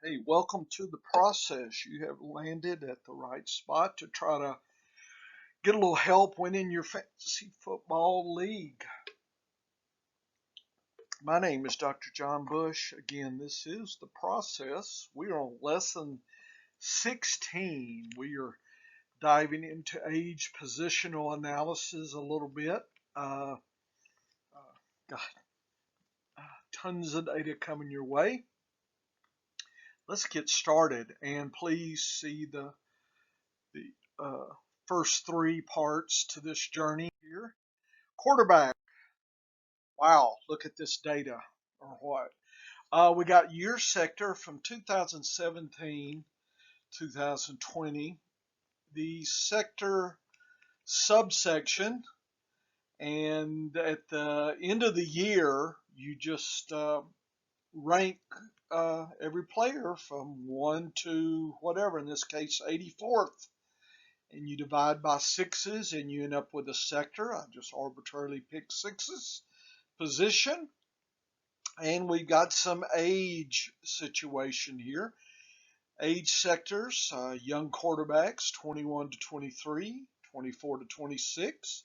Hey, welcome to the process. You have landed at the right spot to try to get a little help winning your fantasy football league. My name is Dr. John Bush. Again, this is the process. We are on lesson 16. We are diving into age positional analysis a little bit. Uh, got tons of data coming your way. Let's get started, and please see the first three parts to this journey here. Quarterback. Wow, look at this data or what? We got year sector from 2017, 2020, the sector subsection, and at the end of the year, you just rank every player from 1 to whatever, in this case, 84th. And you divide by sixes and you end up with a sector. I just arbitrarily picked sixes. Position. And we've got some age situation here. Age sectors, young quarterbacks, 21 to 23, 24 to 26,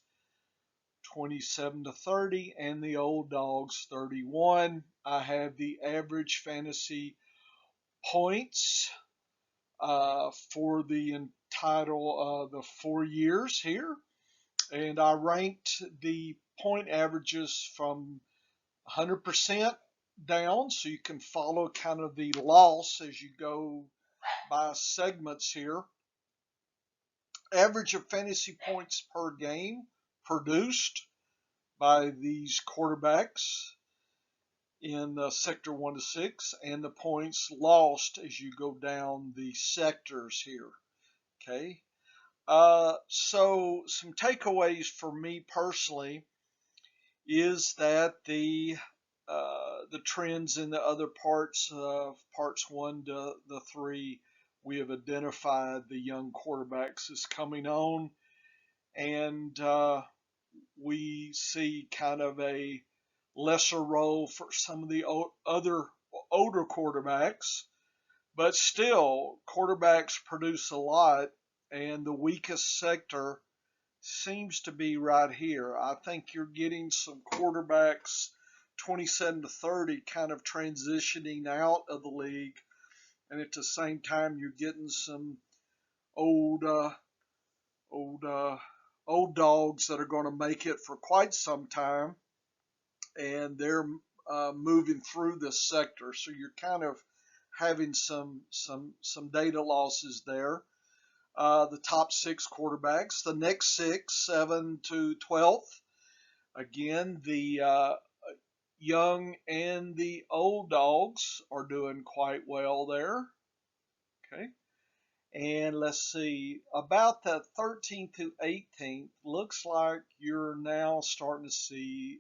27 to 30, and the old dogs, 31. I have the average fantasy points for the entitle the 4 years here. And I ranked the point averages from 100% down, so you can follow kind of the loss as you go by segments here. Average of fantasy points per game produced by these quarterbacks in sector 1 to 6, and the points lost as you go down the sectors here. Okay. So some takeaways for me personally is that the trends in the other parts, parts 1 to the 3, we have identified the young quarterbacks as coming on, and we see kind of a lesser role for some of the other older quarterbacks, but still quarterbacks produce a lot, and the weakest sector seems to be right here. I think you're getting some quarterbacks 27 to 30 kind of transitioning out of the league, and at the same time you're getting some old old old dogs that are going to make it for quite some time, and they're moving through this sector. So you're kind of having some data losses there. The top 6 quarterbacks, the next 6, 7 to 12th. Again, the young and the old dogs are doing quite well there. Okay. And let's see, about the 13th to 18th, looks like you're now starting to see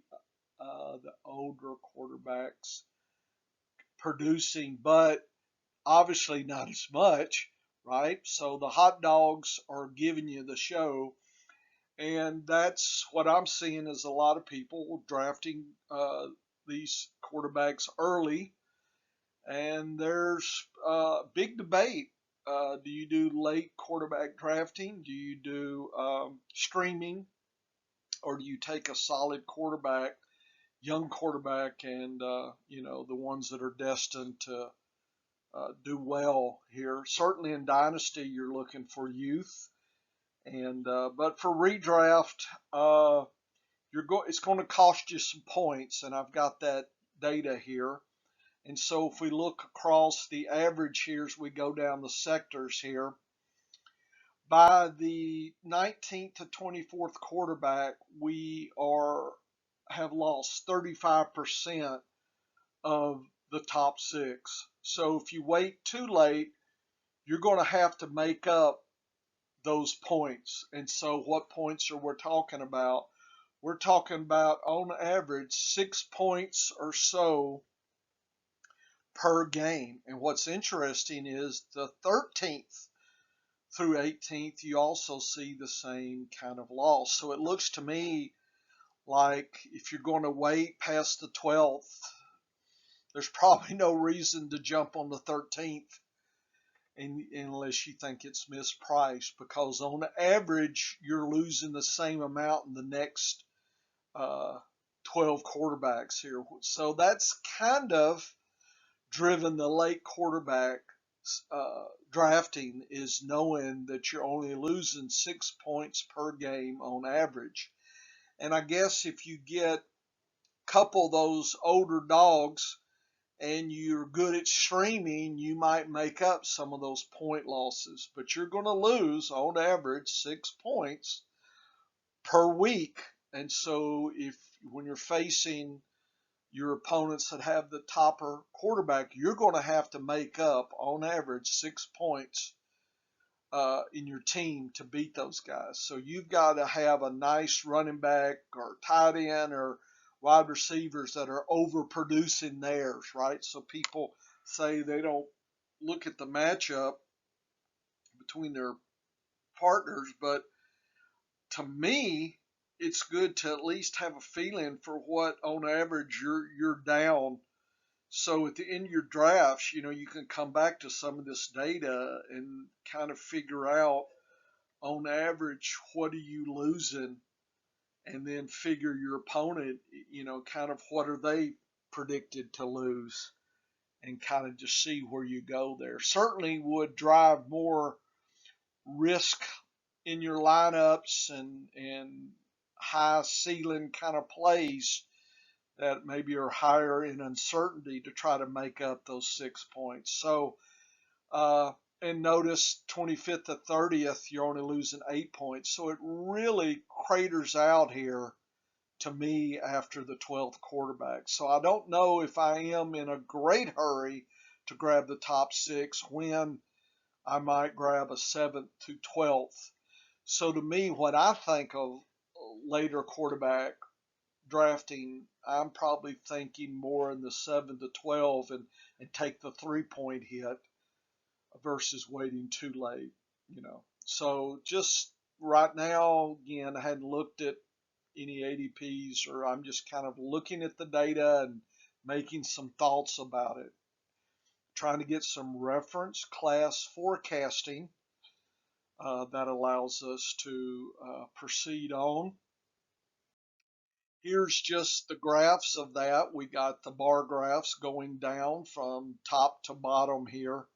the older quarterbacks producing, but obviously not as much, right? So the hot dogs are giving you the show, and that's what I'm seeing is a lot of people drafting these quarterbacks early, and there's a big debate. Do you do late quarterback drafting? Do you do streaming? Or do you take a solid quarterback, young quarterback, and the ones that are destined to do well here? Certainly in Dynasty, you're looking for youth, and but for redraft, it's going to cost you some points, and I've got that data here. And so if we look across the average here as we go down the sectors here, by the 19th to 24th quarterback, we have lost 35% of the top 6. So if you wait too late, you're going to have to make up those points. And so what points are we talking about? We're talking about, on average, 6 points or so per game. And what's interesting is the 13th through 18th, you also see the same kind of loss. So it looks to me like if you're going to wait past the 12th, there's probably no reason to jump on the 13th unless you think it's mispriced, because on average you're losing the same amount in the next uh, 12 quarterbacks here. So that's kind of driven the late quarterback drafting, is knowing that you're only losing 6 points per game on average. And I guess if you get couple those older dogs and you're good at streaming, you might make up some of those point losses. But you're going to lose on average 6 points per week. And so if when you're facing your opponents that have the topper quarterback, you're going to have to make up on average 6 points in your team to beat those guys. So you've got to have a nice running back or tight end or wide receivers that are overproducing theirs, right? So people say they don't look at the matchup between their partners, but to me, it's good to at least have a feeling for what on average you're down. So at the end of your drafts, you can come back to some of this data and kind of figure out on average what are you losing, and then figure your opponent, kind of what are they predicted to lose, and kind of just see where you go there. Certainly would drive more risk in your lineups and high ceiling kind of plays that maybe are higher in uncertainty to try to make up those 6 points. So, uh, and notice 25th to 30th, you're only losing 8 points. So it really craters out here to me after the 12th quarterback. So I don't know if I am in a great hurry to grab the top six, when I might grab a 7th to 12th. So to me, when I think of later quarterback drafting, I'm probably thinking more in the 7 to 12, and take the 3 point hit versus waiting too late. So just right now, again, I hadn't looked at any ADPs, or I'm just kind of looking at the data and making some thoughts about it, trying to get some reference class forecasting that allows us to proceed on. Here's just the graphs of that. We got the bar graphs going down from top to bottom here.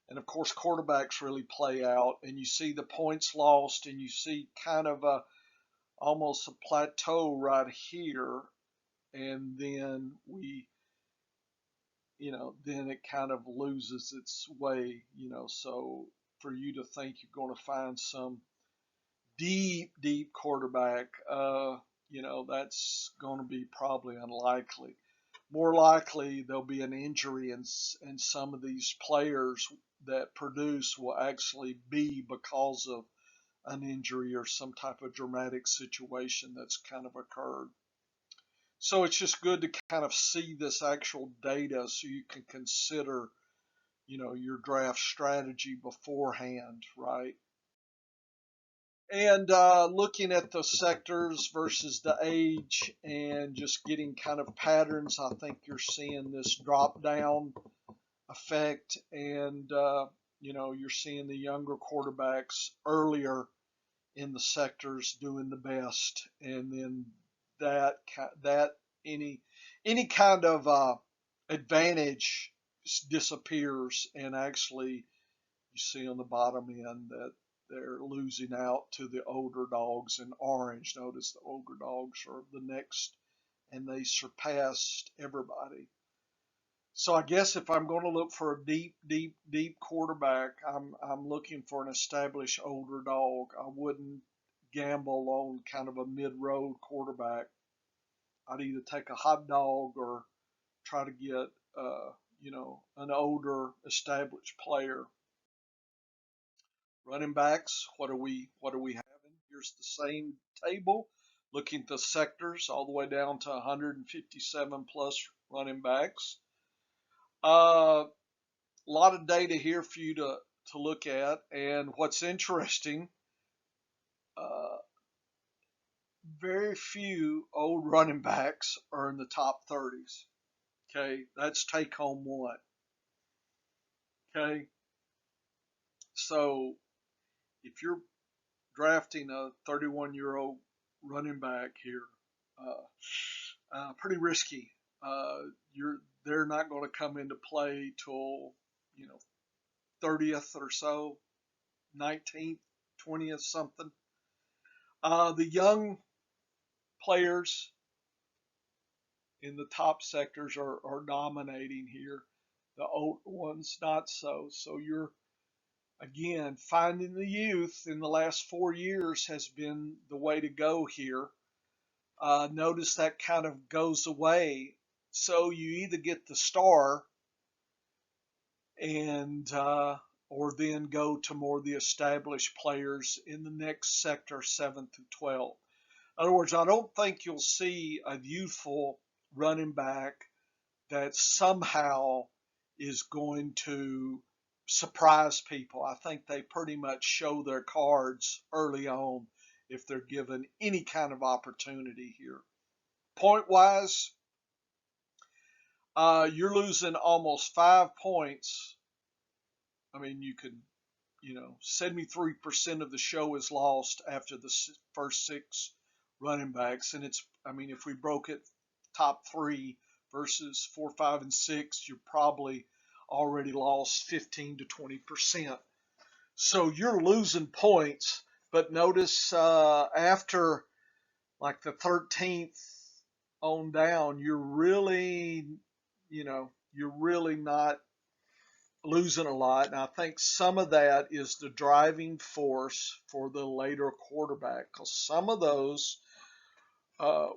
And of course, quarterbacks really play out, and you see the points lost, and you see kind of almost a plateau right here. And then then it kind of loses its way. So for you to think you're going to find some deep quarterback, that's going to be probably unlikely. More likely there'll be an injury, and some of these players that produce will actually be because of an injury or some type of dramatic situation that's kind of occurred. So it's just good to kind of see this actual data so you can consider, your draft strategy beforehand, right? And looking at the sectors versus the age, and just getting kind of patterns, I think you're seeing this drop down effect, and you're seeing the younger quarterbacks earlier in the sectors doing the best, and then that any kind of advantage disappears, and actually you see on the bottom end that they're losing out to the older dogs in orange. Notice the older dogs are the next, and they surpassed everybody. So I guess if I'm going to look for a deep quarterback, I'm looking for an established older dog. I wouldn't gamble on kind of a mid-road quarterback. I'd either take a hot dog or try to get an older established player. Running backs, what are we having? Here's the same table, looking at the sectors all the way down to 157 plus running backs. A lot of data here for you to look at, and what's interesting, uh, very few old running backs are in the top 30s. Okay, that's take home one. Okay, so if you're drafting a 31-year-old running back here, pretty risky. Uh, they're not going to come into play till 30th or so, 19th, 20th, something. The young players in the top sectors are dominating here. The old ones not so. So you're again finding the youth in the last 4 years has been the way to go here. Notice that kind of goes away. So you either get the star and or then go to more of the established players in the next sector, 7 through 12. In other words, I don't think you'll see a youthful running back that somehow is going to surprise people. I think they pretty much show their cards early on if they're given any kind of opportunity here. Point wise, you're losing almost 5 points. I mean, you could, 73% of the show is lost after the first six running backs. And it's, I mean, if we broke it top three versus 4, 5, and 6, you're probably already lost 15 to 20%. So you're losing points. But notice after like the 13th on down, you're really not losing a lot. And I think some of that is the driving force for the later quarterback, because some of those uh,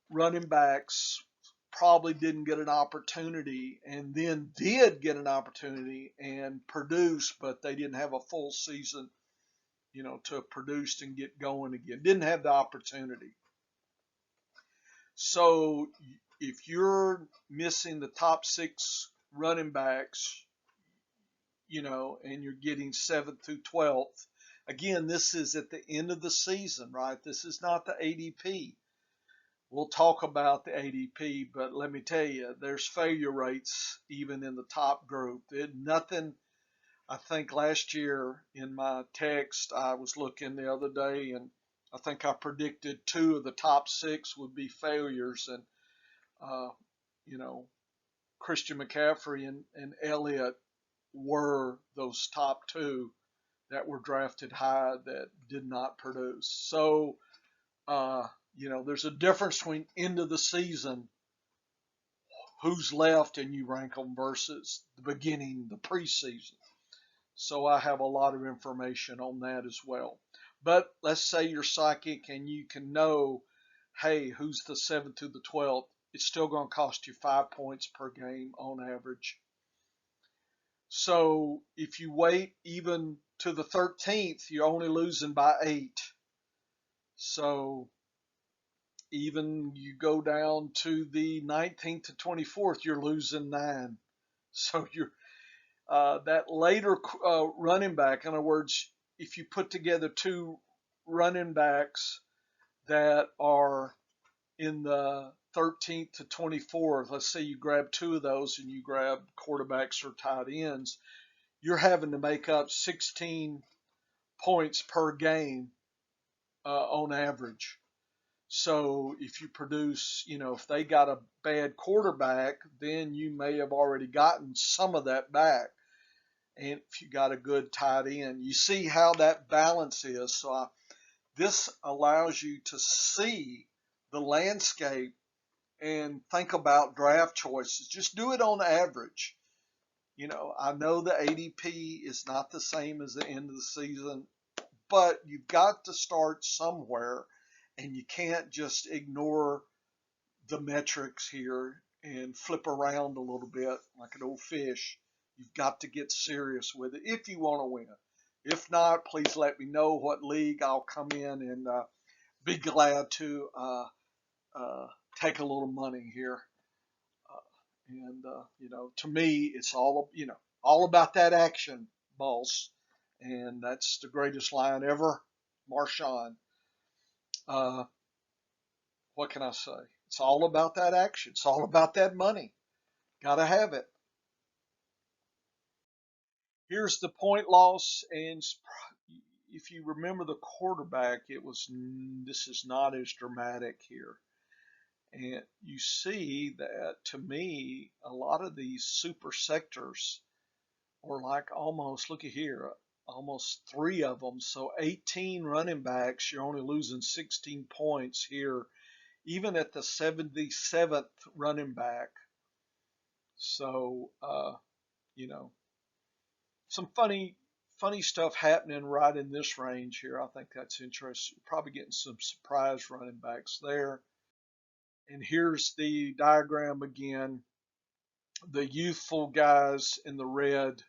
running backs probably didn't get an opportunity and then did get an opportunity and produce, but they didn't have a full season, to produce and get going again. Didn't have the opportunity. So if you're missing the top six running backs, and you're getting 7th through 12th. Again, this is at the end of the season, right? This is not the ADP. We'll talk about the ADP, but let me tell you, there's failure rates even in the top group. Nothing, I think last year in my text, I was looking the other day and I think I predicted 2 of the top 6 would be failures. And, uh, you know, Christian McCaffrey and Elliott were those top 2 that were drafted high that did not produce. So, there's a difference between end of the season, who's left, and you rank them versus the beginning, the preseason. So I have a lot of information on that as well. But let's say you're psychic and you can know, hey, who's the 7th to the 12th? It's still going to cost you 5 points per game on average. So if you wait even to the 13th, you're only losing by 8. So even you go down to the 19th to 24th, you're losing 9. So you're that later running back. In other words, if you put together 2 running backs that are in the 13th to 24th, let's say you grab 2 of those and you grab quarterbacks or tight ends, you're having to make up 16 points per game on average. So if you produce, if they got a bad quarterback, then you may have already gotten some of that back. And if you got a good tight end, you see how that balance is. So this allows you to see the landscape and think about draft choices. Just do it on average. I know the ADP is not the same as the end of the season, but you've got to start somewhere, and you can't just ignore the metrics here and flip around a little bit like an old fish. You've got to get serious with it if you want to win. If not, please let me know what league I'll come in and be glad to take a little money here. And to me, it's all about that action, boss. And that's the greatest line ever, Marshawn. Uh, what can I say? It's all about that action. It's all about that money. Gotta have it. Here's the point loss, and if you remember the quarterback, this is not as dramatic here. And you see that, to me, a lot of these super sectors are like almost, look at here, almost three of them. So 18 running backs, you're only losing 16 points here, even at the 77th running back. So, you know, some funny stuff happening right in this range here. I think that's interesting. Probably getting some surprise running backs there. And here's the diagram again. The youthful guys in the red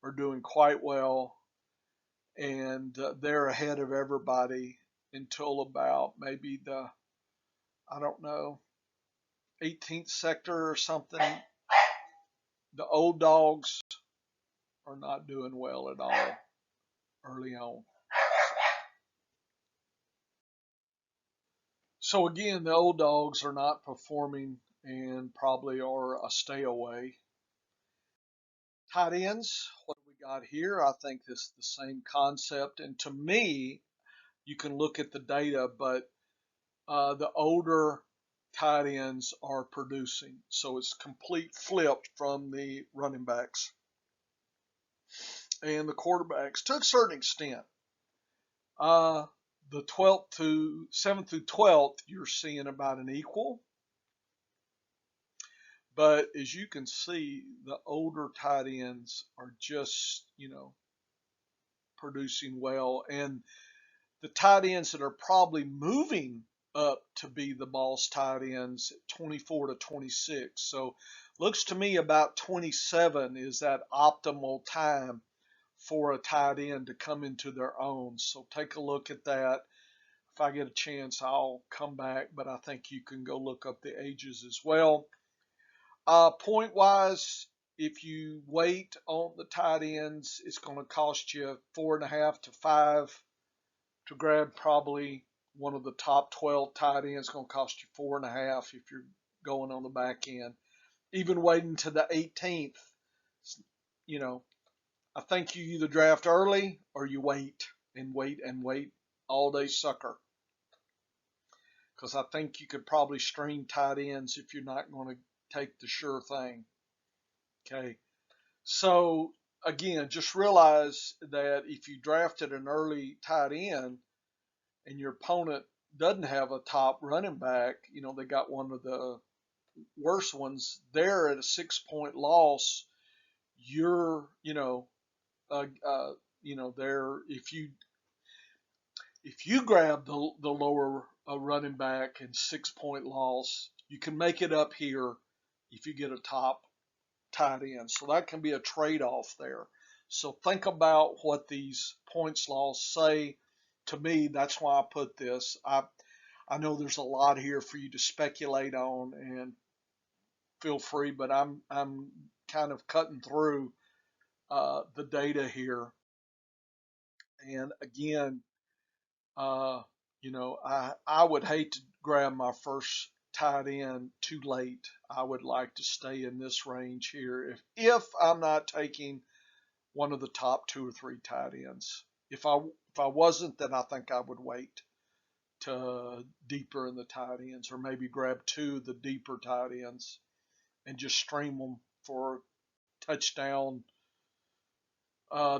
are doing quite well, and they're ahead of everybody until about maybe the, I don't know, 18th sector or something. The old dogs are not doing well at all early on. So again, the old dogs are not performing and probably are a stay away. Tight ends, what do we got here? I think this is the same concept. And to me, you can look at the data, but the older tight ends are producing. So it's complete flip from the running backs and the quarterbacks to a certain extent. Uh, the 12th to 7th through 12th, you're seeing about an equal. But as you can see, the older tight ends are just, producing well. And the tight ends that are probably moving up to be the boss tight ends, 24 to 26. So looks to me about 27 is that optimal time for a tight end to come into their own. So take a look at that. If I get a chance, I'll come back, but I think you can go look up the ages as well. Point wise, if you wait on the tight ends, it's going to cost you 4.5 to 5 to grab probably one of the top 12 tight ends. It's going to cost you 4.5 if you're going on the back end. Even waiting to the 18th, you know, I think you either draft early or you wait and wait and wait all day sucker. Because I think you could probably stream tight ends if you're not going to take the sure thing. Okay. So again, just realize that if you drafted an early tight end and your opponent doesn't have a top running back, they got one of the worst ones, they're at a 6 point loss. You're, there, if you grab the lower running back and 6 point loss, you can make it up here if you get a top tight end. So that can be a trade-off there. So think about what these points loss say. To me, that's why I put this. I know there's a lot here for you to speculate on, and feel free, but I'm kind of cutting through the data here. And again, uh, I would hate to grab my first tight end too late. I would like to stay in this range here if I'm not taking one of the top two or three tight ends. If I wasn't, then I think I would wait to deeper in the tight ends, or maybe grab two of the deeper tight ends and just stream them for touchdown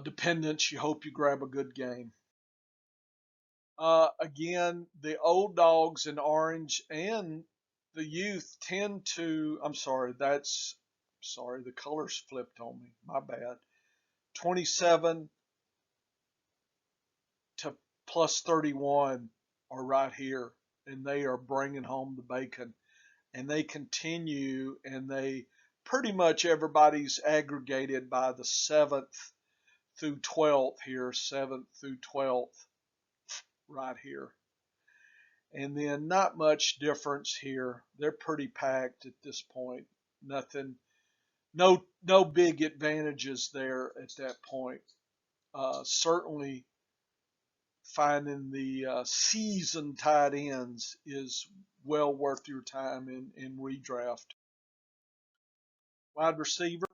dependence. You hope you grab a good game. Again, the old dogs in orange and the youth tend to. Sorry, the colors flipped on me. My bad. 27 to plus 31 are right here, and they are bringing home the bacon. And they continue, and they pretty much everybody's aggregated by the 7th through 12th here, 7th through 12th right here. And then not much difference here. They're pretty packed at this point. Nothing, no big advantages there at that point. Certainly finding the seasoned tight ends is well worth your time in redraft. Wide receiver,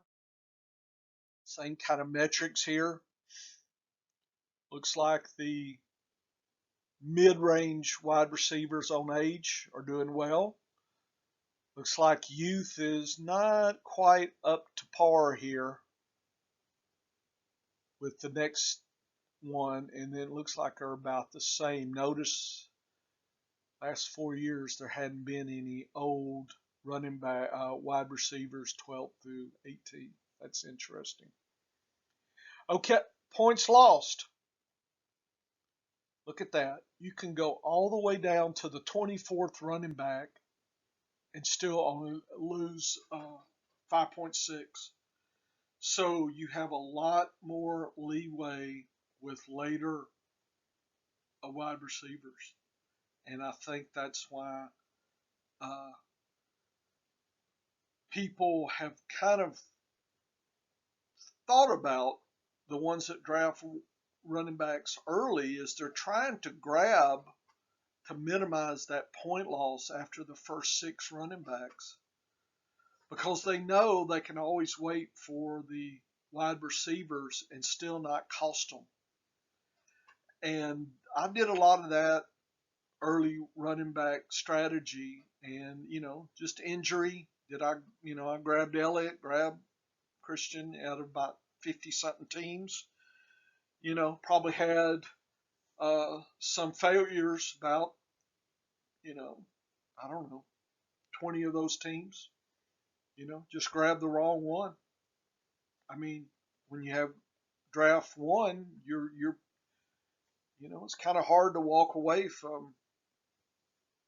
same kind of metrics here. Looks like the mid-range wide receivers on age are doing well. Looks like youth is not quite up to par here with the next one, and then it looks like they're about the same. Notice last 4 years there hadn't been any old running back wide receivers 12 through 18. That's interesting. Okay, points lost. Look at that. You can go all the way down to the 24th running back and still only lose 5.6. So you have a lot more leeway with later wide receivers. And I think that's why uh, people have kind of thought about the ones that draft running backs early is they're trying to grab to minimize that point loss after the first 6 running backs because they know they can always wait for the wide receivers and still not cost them. And I did a lot of that early running back strategy and, just injury. I grabbed Elliott, grabbed Christian out of about 50 something teams. Probably had some failures about, I don't know, 20 of those teams. Just grab the wrong one. I mean, when you have draft one, it's kind of hard to walk away from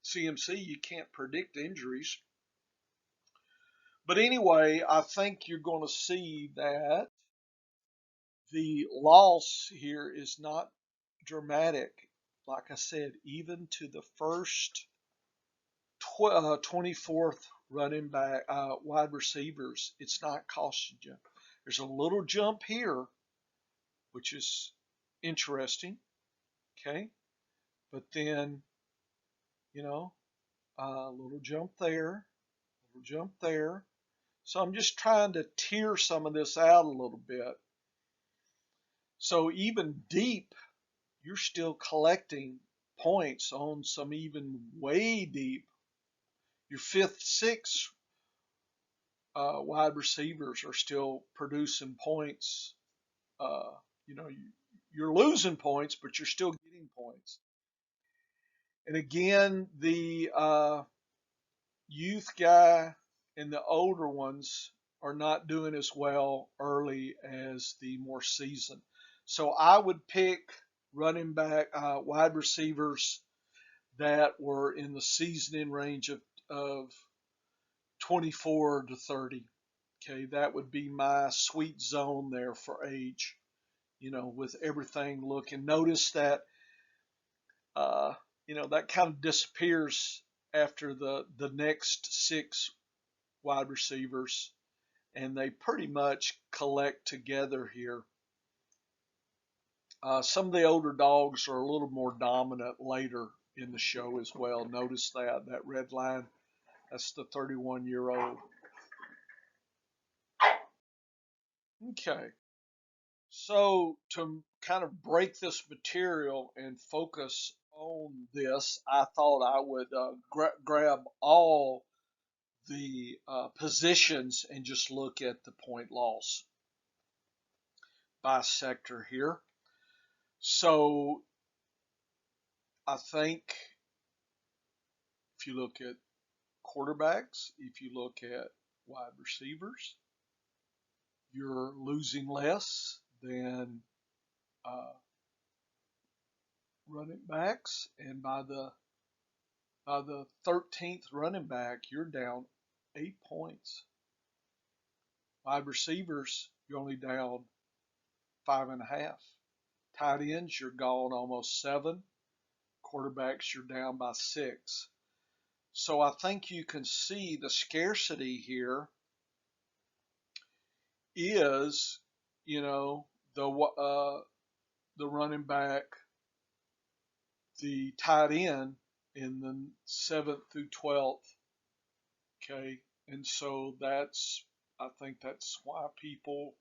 CMC. You can't predict injuries. But anyway, I think you're going to see that the loss here is not dramatic. Like I said, even to the first 24th running back, wide receivers, it's not costing you. There's a little jump here, which is interesting. Okay. But then, a little jump there, a little jump there. So I'm just trying to tear some of this out a little bit. So even deep, you're still collecting points on some even way deep. Your 5th, 6th wide receivers are still producing points. Uh, you're losing points, but you're still getting points. And again, the youth guy and the older ones are not doing as well early as the more seasoned. So I would pick running back, wide receivers that were in the seasoning range of 24 to 30. Okay, that would be my sweet zone there for age, with everything looking. Notice that, that kind of disappears after the next 6 wide receivers, and they pretty much collect together here. Some of the older dogs are a little more dominant later in the show as well. Notice that red line, that's the 31-year-old. Okay, so to kind of break this material and focus on this, I thought I would grab all the positions and just look at the point loss bisector here. So I think if you look at quarterbacks, if you look at wide receivers, you're losing less than running backs, and by the 13th running back, you're down 8 points. Wide receivers, you're only down 5.5. Tight ends, you're gone almost 7. Quarterbacks, you're down by 6. So I think you can see the scarcity here is, the running back, the tight end in the 7th through 12th. Okay, and so that's I think that's why people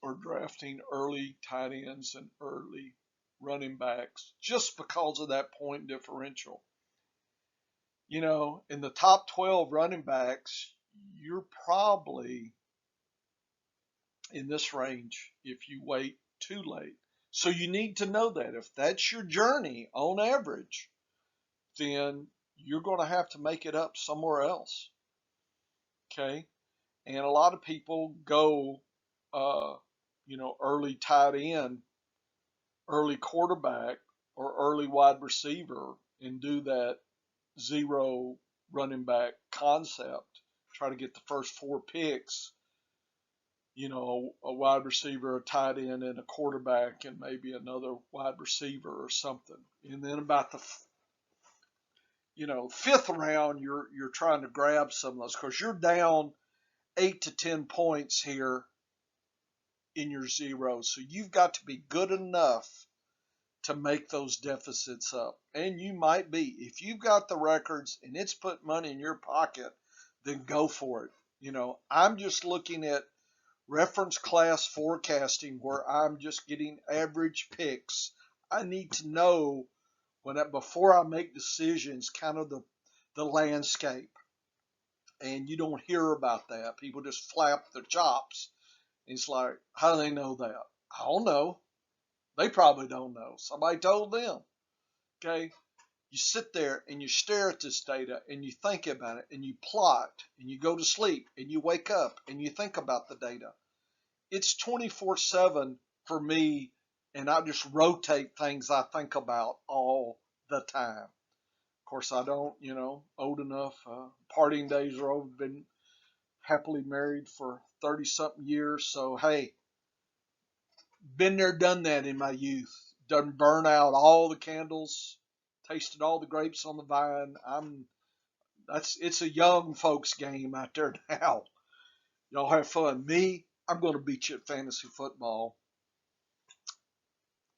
are drafting early tight ends and early running backs, just because of that point differential. In the top 12 running backs, you're probably in this range if you wait too late. So you need to know that. If that's your journey on average, then you're going to have to make it up somewhere else. Okay. And a lot of people go, early tight end, early quarterback, or early wide receiver and do that zero running back concept. Try to get the first four picks, a wide receiver, a tight end, and a quarterback, and maybe another wide receiver or something. And then about the fifth round, you're trying to grab some of those because you're down 8 to 10 points here in your zero. So you've got to be good enough to make those deficits up. And you might be. If you've got the records and it's put money in your pocket, then go for it. I'm just looking at reference class forecasting where I'm just getting average picks. I need to know before I make decisions, kind of the landscape. And you don't hear about that. People just flap their chops. It's like, how do they know that? I don't know. They probably don't know. Somebody told them. Okay. You sit there and you stare at this data and you think about it and you plot and you go to sleep and you wake up and you think about the data. It's 24/7 for me, and I just rotate things I think about all the time. Of course, I don't, old enough. Partying days are over. Been happily married for 30 something years. So, hey, been there, done that in my youth. Done burn out all the candles, tasted all the grapes on the vine. It's a young folks game out there now. Y'all have fun. Me, I'm going to beat you at fantasy football.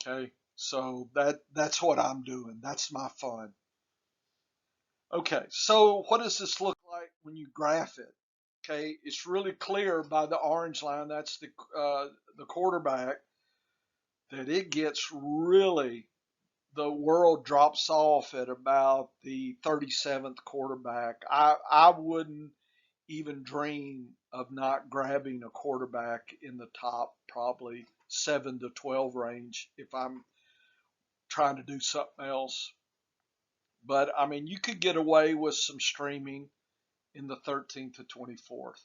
Okay, so that's what I'm doing. That's my fun. Okay, so what does this look like when you graph it? Okay, it's really clear by the orange line. That's the quarterback that it gets really the world drops off at about the 37th quarterback. I wouldn't even dream of not grabbing a quarterback in the top probably 7 to 12 range if I'm trying to do something else. But I mean, you could get away with some streaming in the 13th to 24th.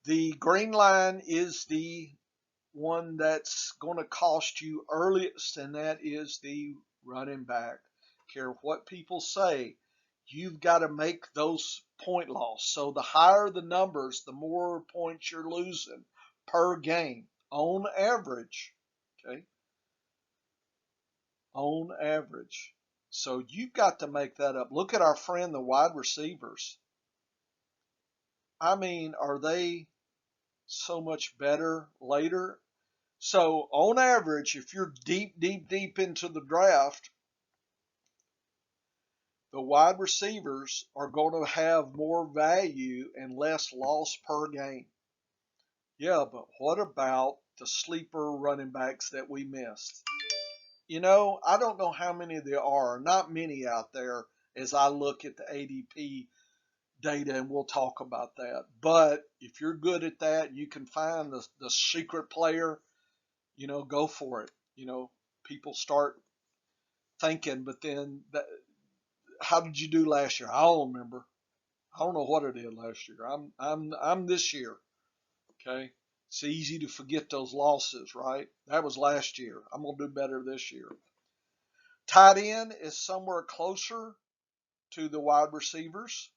The green line is the one that's going to cost you earliest, and that is the running back. Care what people say, you've got to make those point loss. So the higher the numbers, the more points you're losing per game on average. Okay, on average. So you've got to make that up. Look at our friend, the wide receivers. I mean, are they so much better later? So on average, if you're deep, deep, deep into the draft, the wide receivers are going to have more value and less loss per game. Yeah, but what about the sleeper running backs that we missed? I don't know how many there are. Not many out there as I look at the ADP data, and we'll talk about that. But if you're good at that, you can find the secret player, go for it. People start thinking, but then how did you do last year? I don't remember. I don't know what I did last year. I'm this year. Okay. It's easy to forget those losses, right? That was last year. I'm gonna do better this year. Tight end is somewhere closer to the wide receivers,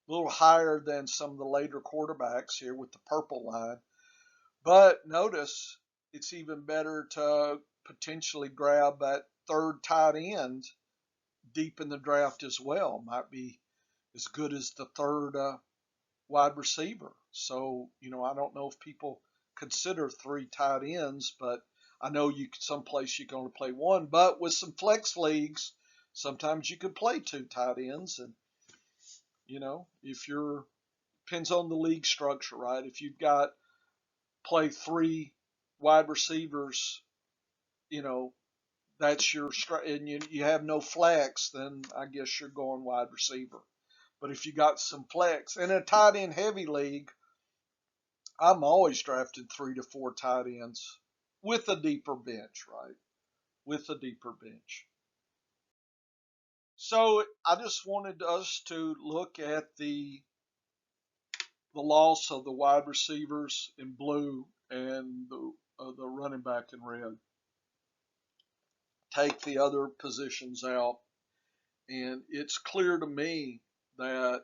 a little higher than some of the later quarterbacks here with the purple line. But notice it's even better to potentially grab that third tight end deep in the draft as well. Might be as good as the third wide receiver. So, I don't know if people consider three tight ends, but I know someplace you can only play one. But with some flex leagues, sometimes you could play two tight ends. And, if you're depends on the league structure, right? If you've got play 3 wide receivers, you know, that's your and you have no flex, then I guess you're going wide receiver. But if you got some flex in a tight end heavy league, I'm always drafting 3 to 4 tight ends with a deeper bench, right? With a deeper bench. So I just wanted us to look at the loss of the wide receivers in blue and the running back in red. Take the other positions out, and it's clear to me that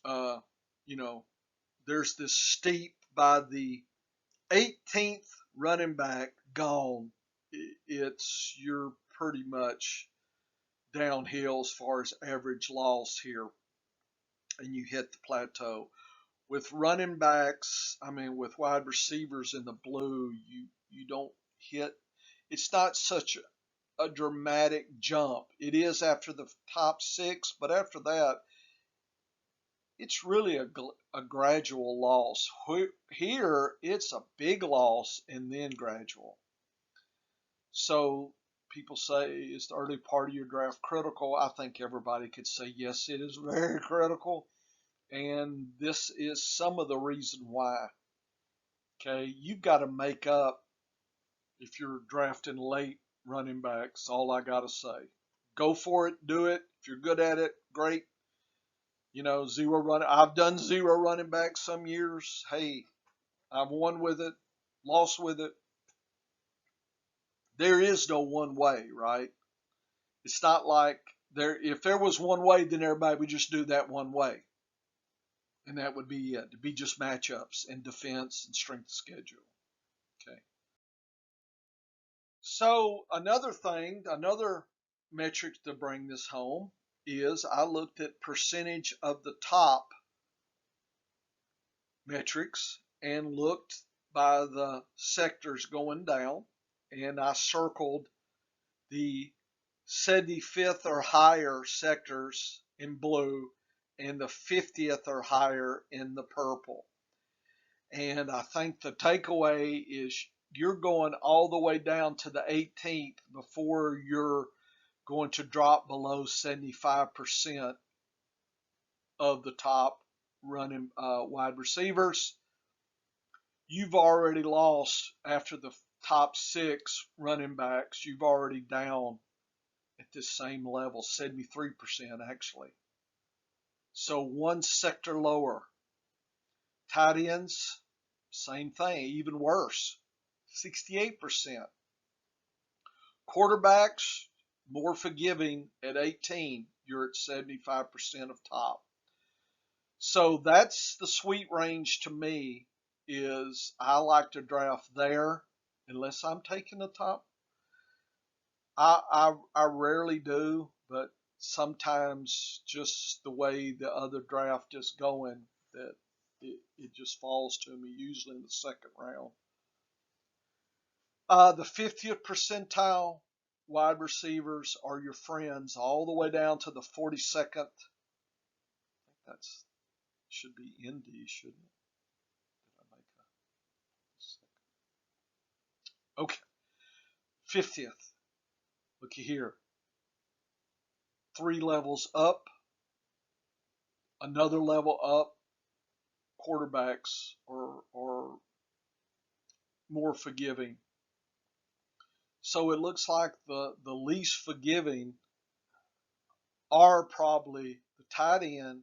uh, you know there's this steep by the 18th running back gone. It's you're pretty much downhill as far as average loss here, and you hit the plateau. With running backs, I mean, with wide receivers in the blue, you don't hit. It's not such a dramatic jump. It is after the top 6, but after that, it's really a gradual loss. Here, it's a big loss and then gradual. So people say, is the early part of your draft critical? I think everybody could say, yes, it is very critical. And this is some of the reason why. Okay, you've got to make up if you're drafting late running backs. All I got to say, go for it, do it. If you're good at it, great. Zero running. I've done zero running backs some years. Hey, I've won with it, lost with it. There is no one way, right? It's not like there. If there was one way, then everybody would just do that one way, and that would be it. It'd be just matchups and defense and strength of schedule. Okay. So another metric to bring this home is I looked at percentage of the top metrics and looked by the sectors going down, and I circled the 75th or higher sectors in blue and the 50th or higher in the purple. And I think the takeaway is you're going all the way down to the 18th before you're going to drop below 75% of the top running wide receivers. You've already lost after the top 6 running backs. You've already down at this same level, 73% actually. So one sector lower. Tight ends, same thing, even worse, 68%. Quarterbacks, more forgiving at 18. You're at 75% of top. So that's the sweet range to me. Is I like to draft there unless I'm taking the top. I rarely do, but sometimes just the way the other draft is going, that it just falls to me, usually in the second round. The 50th percentile wide receivers are your friends, all the way down to the 42nd. I think that's should be Indy, shouldn't it? Did I make a okay? 50th. Looky here. 3 levels up, another level up. Quarterbacks are more forgiving. So it looks like the least forgiving are probably the tight end,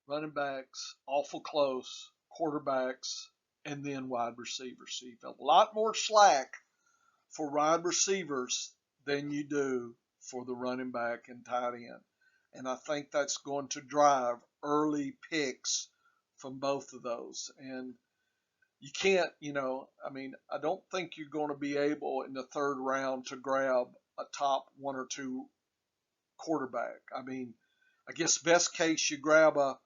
running backs, awful close, quarterbacks, and then wide receivers. So you've got a lot more slack for wide receivers than you do for the running back and tight end. And I think that's going to drive early picks from both of those. And you can't, I mean, I don't think you're going to be able in the third round to grab a top 1 or 2 quarterback. I mean, I guess best case you grab a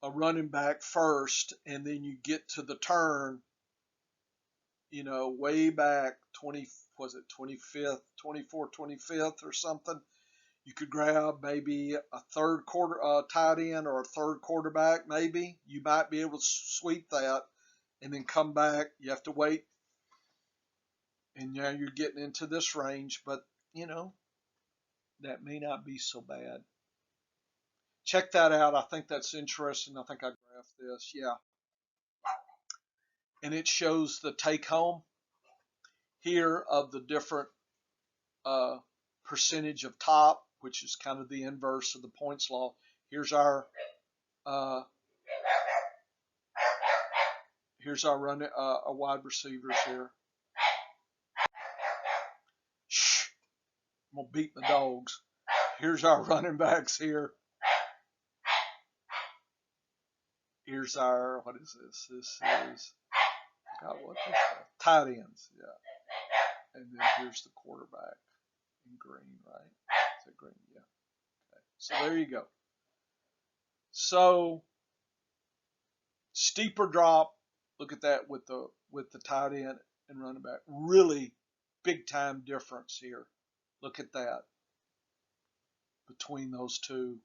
running back first, and then you get to the turn, way back 20, was it 25th, 24th, 25th or something. You could grab maybe a third quarter tight end or a third quarterback. Maybe you might be able to sweep that and then come back. You have to wait, and now you're getting into this range, but that may not be so bad. Check that out. I think that's interesting. I think I graphed this. Yeah. And it shows the take home here of the different uh, percentage of top, which is kind of the inverse of the points law. Here's our uh, run wide receivers here. Shh, I'm gonna beat the dogs. Here's our running backs here. Here's our, what is this? This is, God, what is that? Tight ends, yeah. And then here's the quarterback in green, right? Is it green? Yeah. Okay. So there you go. So steeper drop. Look at that with the tight end and running back. Really big time difference here. Look at that between those two,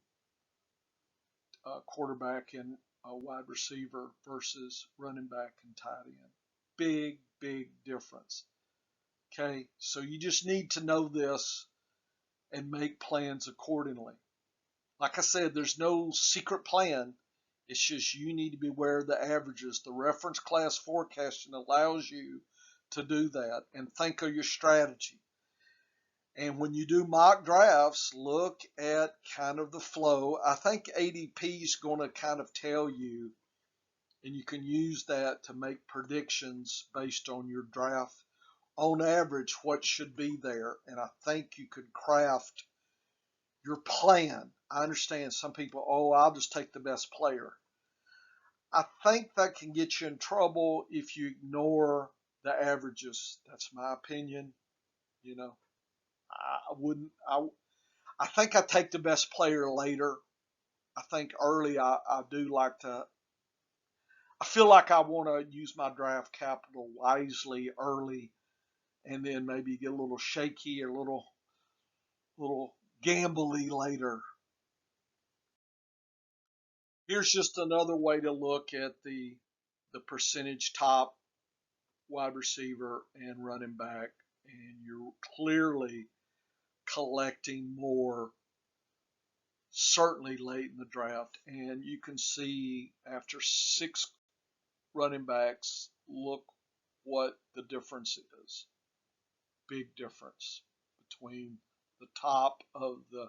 quarterback and wide receiver versus running back and tight end. Big difference. Okay, so you just need to know this and make plans accordingly. Like I said, there's no secret plan. It's just you need to be aware of the averages. The reference class forecasting allows you to do that and think of your strategy. And when you do mock drafts, look at kind of the flow. I think ADP is going to kind of tell you, and you can use that to make predictions based on your draft. On average, what should be there. And I think you could craft your plan. I understand some people, I'll just take the best player. I think that can get you in trouble if you ignore the averages. That's my opinion. I wouldn't. I think I take the best player later. I think early I do like to. I feel like I want to use my draft capital wisely early, and then maybe get a little shaky or a little gambly later. Here's just another way to look at the percentage top wide receiver and running back, and you're clearly collecting more certainly late in the draft. And you can see after 6 running backs, look what the difference is. Big difference between the top of the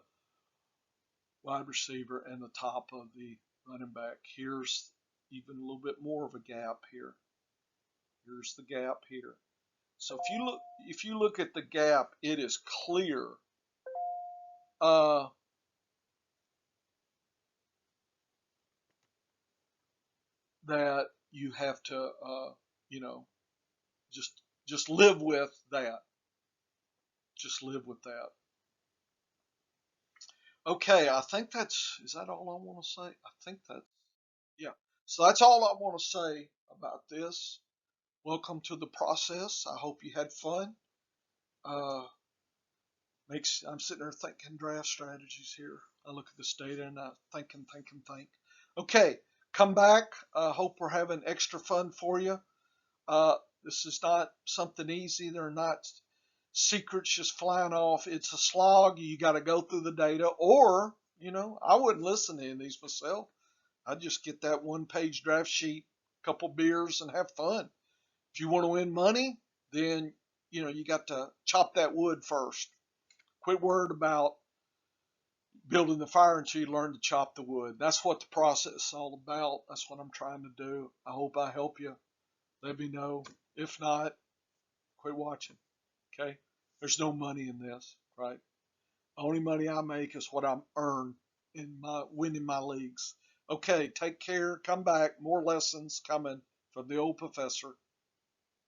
wide receiver and the top of the running back. Here's even a little bit more of a gap here. Here's the gap here. So if you look at the gap, it is clear uh, that you have to you know just live with that. Just live with that. Okay, I think is that all I want to say? I think that, yeah. So that's all I want to say about this. Welcome to the process. I hope you had fun. Uh, I'm sitting there thinking draft strategies here. I look at this data and I think and think and think. Okay, come back. Hope we're having extra fun for you. This is not something easy. They're not secrets just flying off. It's a slog. You got to go through the data, or I wouldn't listen to any of these myself. I'd just get that 1-page draft sheet, couple beers, and have fun. If you want to win money, then you got to chop that wood first. Quit worried about building the fire until you learn to chop the wood. That's what the process is all about. That's what I'm trying to do. I hope I help you. Let me know. If not, quit watching. Okay? There's no money in this, right? The only money I make is what I'm earned in my winning my leagues. Okay, take care. Come back. More lessons coming from the old professor.